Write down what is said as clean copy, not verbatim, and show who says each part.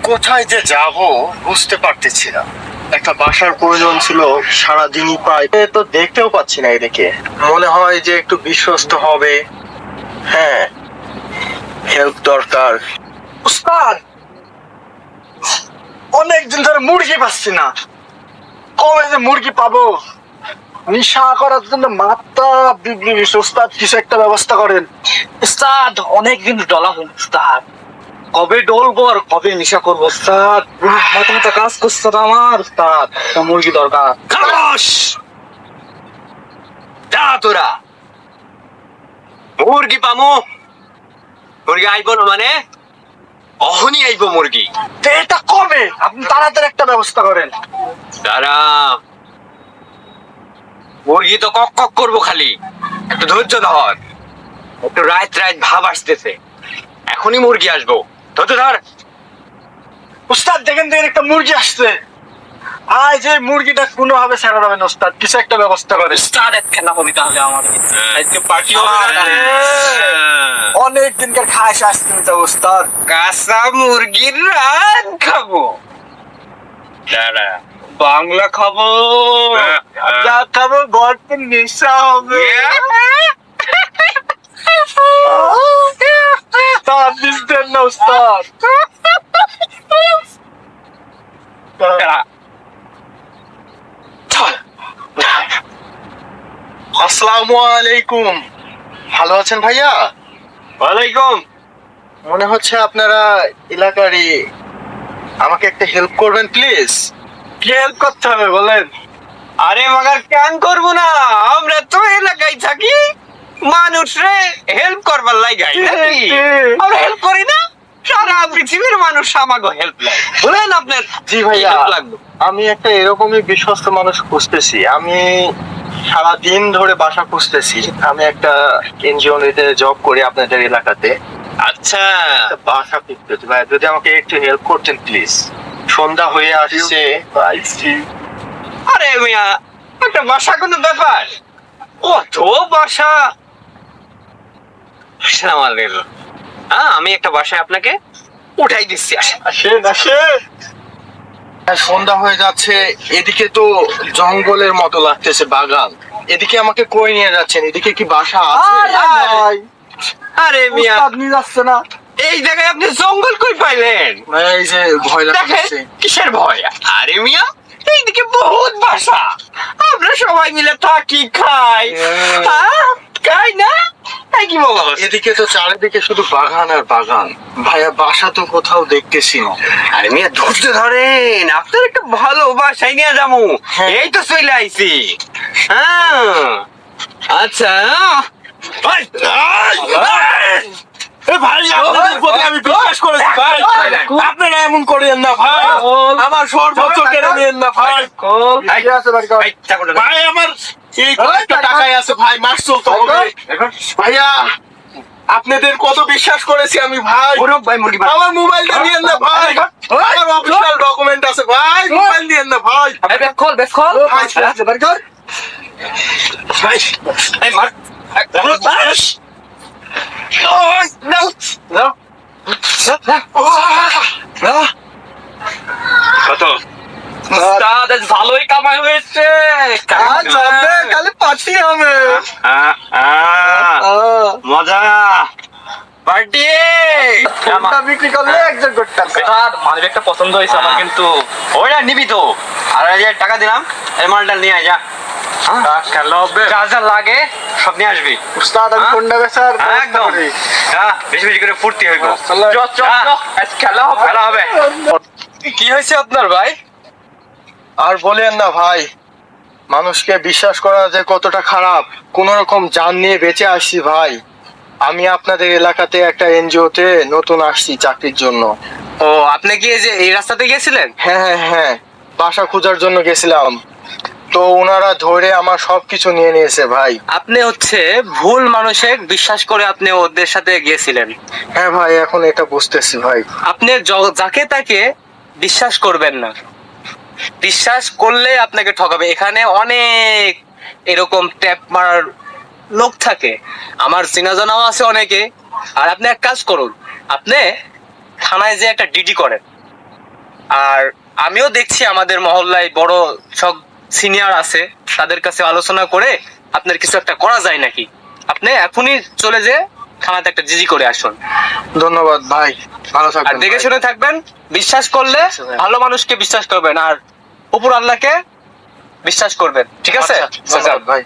Speaker 1: কোথায় যে যাব বুঝতে পারতেছি না। একটা বাসার প্রয়োজন ছিল, সারাদিনই পাই তো দেখতেও পাচ্ছি না। এদিকে মনে হয় যে একটু বিশ্বস্ত হবে। হ্যাঁ, হেল্প দরকার।
Speaker 2: উস্তাদ, অনেকদিন ধরে মুরগি পাচ্ছি না। কবে যে মুরগি পাবো? নিশা করার জন্য মাথা বিগড়ে গেছে। উস্তাদ, কিছু একটা ব্যবস্থা করেন। উস্তাদ, অনেকদিন ডলা হল উস্তাদ। কবে ডলবো আর কবে নিশা করবো উস্তাদ? মাথা মাথা কাজ করছে না আমার উস্তাদ। একটা মুরগি দরকার।
Speaker 3: খামোশ! যা তোরা, মুরগি পামু। মুরগি আইব না মানে অহনি আইব মুরগি।
Speaker 2: তো এটা কবে? আপনি তাড়াতাড়ি একটা ব্যবস্থা করেন।
Speaker 3: তারা মুরগি তো কক কক করবো খালি, একটু ধৈর্য ধর। একটু রাত রাত ভাব আসতেছে, এখনই মুরগি আসবো। ধৈর্য ধর।
Speaker 2: উস্তাদ, দেখেন একটা মুরগি আসছে। আজ যে মুরগিটা কোনোভাবে ছাড়া যাবে না উস্তাদ, কিছু একটা ব্যবস্থা করেন। উস্তাদ, এক খেলা হবে তাহলে আমার। আজকে পার্টি হবে। অনেক দিনকার খাস আসছে তো উস্তাদ।
Speaker 3: কাঁচা মুরগির রান খাবো। দাঁড়া,
Speaker 2: বাংলা খাবো, যা খাবো গল্পের নেশা হবে। উস্তাদ, বুঝতেন না উস্তাদ।
Speaker 1: আসসালামু আলাইকুম। ভালো আছেন ভাইয়া?
Speaker 3: ওয়ালাইকুম।
Speaker 1: মনে হচ্ছে আপনারা এলাকারই। আমাকে একটা হেল্প করবেন প্লিজ?
Speaker 2: কি হেল্প করতে হবে বলেন?
Speaker 3: আরে মাগার কেন করবো না, আমরা তো এলাকায় থাকি, মানুষরে হেল্প করবার লাগাই নাকি? আমরা হেল্প করি না? সারা পৃথিবীর মানুষ আমাকে হেল্প লাগে। বলেন আপনার
Speaker 1: জি ভাইয়া,
Speaker 3: help লাগবে?
Speaker 1: আমি একটা এরকমই বিশ্বস্ত মানুষ খুঁজতেছি। আমি সারাদিন ধরে বাসা খুঁজতেছি। আমি একটা এনজিও নিতে জব করি আপনাদের এলাকাতে।
Speaker 3: আচ্ছা,
Speaker 1: একটা বাসা খুঁজতেছি ভাই, যদি আমাকে একটু হেল্প করতেন প্লিজ। সন্ধ্যা হয়ে আসছে।
Speaker 3: আরে মিয়া, একটা বাসা কোনো ব্যাপার? কত বাসা। আসসালামু আলাইকুম। আমি একটা বাসায় আপনাকে উঠাই দিচ্ছি।
Speaker 1: আসেন আসেন। সন্ধ্যা হয়ে যাচ্ছে, এদিকে তো জঙ্গলের মতো লাগতেছে বাগান। এদিকে আমাকে কই নিয়ে যাচ্ছেন? এদিকে কি বাসা আছে?
Speaker 3: আরে মিয়া,
Speaker 2: উস্তাদ নিয়ে যাচ্ছে না।
Speaker 3: এই জায়গায় আপনি জঙ্গল কই পাইলেন?
Speaker 1: এই যে ভয়
Speaker 3: দেখেন,
Speaker 1: লাগছে।
Speaker 3: কিসের ভয়? আরে মিয়া, এইদিকে বহুত বাসা, আমরা সবাই মিলে থাকি, খাই। খাই না? এই কি বলো?
Speaker 1: এদিকে তো চারিদিকে শুধু বাগান আর বাগান। ভাইয়া, বাসা তো কোথাও দেখতেছি না।
Speaker 3: আরে মিয়া, ধৈর্য ধরেন, আপনার একটা ভালো বাসায় নিয়ে যাবো।
Speaker 1: হ্যাঁ।
Speaker 3: এই তো চলে আইছি। আচ্ছা।
Speaker 1: ভাই, আপনাদের প্রতি আমি বিশ্বাস করেছি ভাই। আপনারা এমন করেন না ভাই। আমার সর্বোচ্চ কেড়ে নিয়েন না ভাই। ভাই, আমার এই কয়েকটা টাকাই আছে ভাই, মাস চলতে হবে। ভাইয়া, আপনাদের কত বিশ্বাস করেছি আমি ভাই। আমার মোবাইলটা নিয়েন না ভাই। আমার অফিসিয়াল ডকুমেন্ট আছে ভাই, মোবাইল নিয়েন না ভাই।
Speaker 3: কত? ভালোই কামাই হয়েছে।
Speaker 2: খালি পার্টি হবে।
Speaker 3: মজা পার্টি।
Speaker 2: বিক্রি করলে একজন করতে
Speaker 3: মালের একটা পছন্দ হয়েছে আমার, কিন্তু ওইটা নিবি তো। 2,500 টাকা দিলাম, এই মালটা নিয়ে আয়, যা। যা যা লাগে সব নিয়ে আসবি।
Speaker 2: উস্তাদ, আমি কোনটা বেচার
Speaker 3: একদম বেশি বেশি করে ফুর্তি হইব।
Speaker 2: খেলা হবে।
Speaker 3: খেলা হবে। কি হয়েছে আপনার ভাই?
Speaker 1: আর বলেন না ভাই, মানুষকে বিশ্বাস করা যে কতটা খারাপ। কোন রকম জান নিয়ে বেঁচে আসছি ভাই। আমি আপনাদের এলাকাতে একটা এনজিওতে নতুন আসছি চাকরির জন্য।
Speaker 3: ও, আপনি কি এই যে এই রাস্তাতে গেছিলেন?
Speaker 1: হ্যাঁ হ্যাঁ হ্যাঁ, বাসা খোঁজার জন্য গেছিলাম। তো ওনারা ধরে আমার সবকিছু নিয়ে নিয়েছে ভাই।
Speaker 3: আপনি হচ্ছে ভুল মানুষে বিশ্বাস করে আপনি ওদের সাথে গিয়েছিলেন।
Speaker 1: হ্যাঁ ভাই, এখন এটা বুঝতেছি ভাই।
Speaker 3: আপনি যাকে তাকে বিশ্বাস করবেন না। বিশ্বাস করলে আপনাকে ঠকাবে। এখানে অনেক এরকম ট্যাপ মারার
Speaker 4: লোক থাকে, আমার চেনা জানাও আছে অনেকে। আর আপনি এক কাজ করুন, আপনি থানায় যে একটা ডিডি করেন। আর আমিও দেখছি আমাদের মহল্লায় বড় সব সিনিয়র আছে, তাদের কাছে আলোচনা করে আপনার কিছু একটা করা যায় নাকি। আপনি এখনই চলে যে থানাতে একটা জিডি করে আসুন।
Speaker 1: ধন্যবাদ ভাই, ভালো
Speaker 4: আর
Speaker 1: থাকবেন
Speaker 4: দেখে
Speaker 1: ভাই।
Speaker 4: শুনে থাকবেন, বিশ্বাস করলে ভালো মানুষকে বিশ্বাস করবেন, আর উপর আল্লাহকে বিশ্বাস করবেন, ঠিক আছে?
Speaker 1: আচ্ছা, ধন্যবাদ ভাই।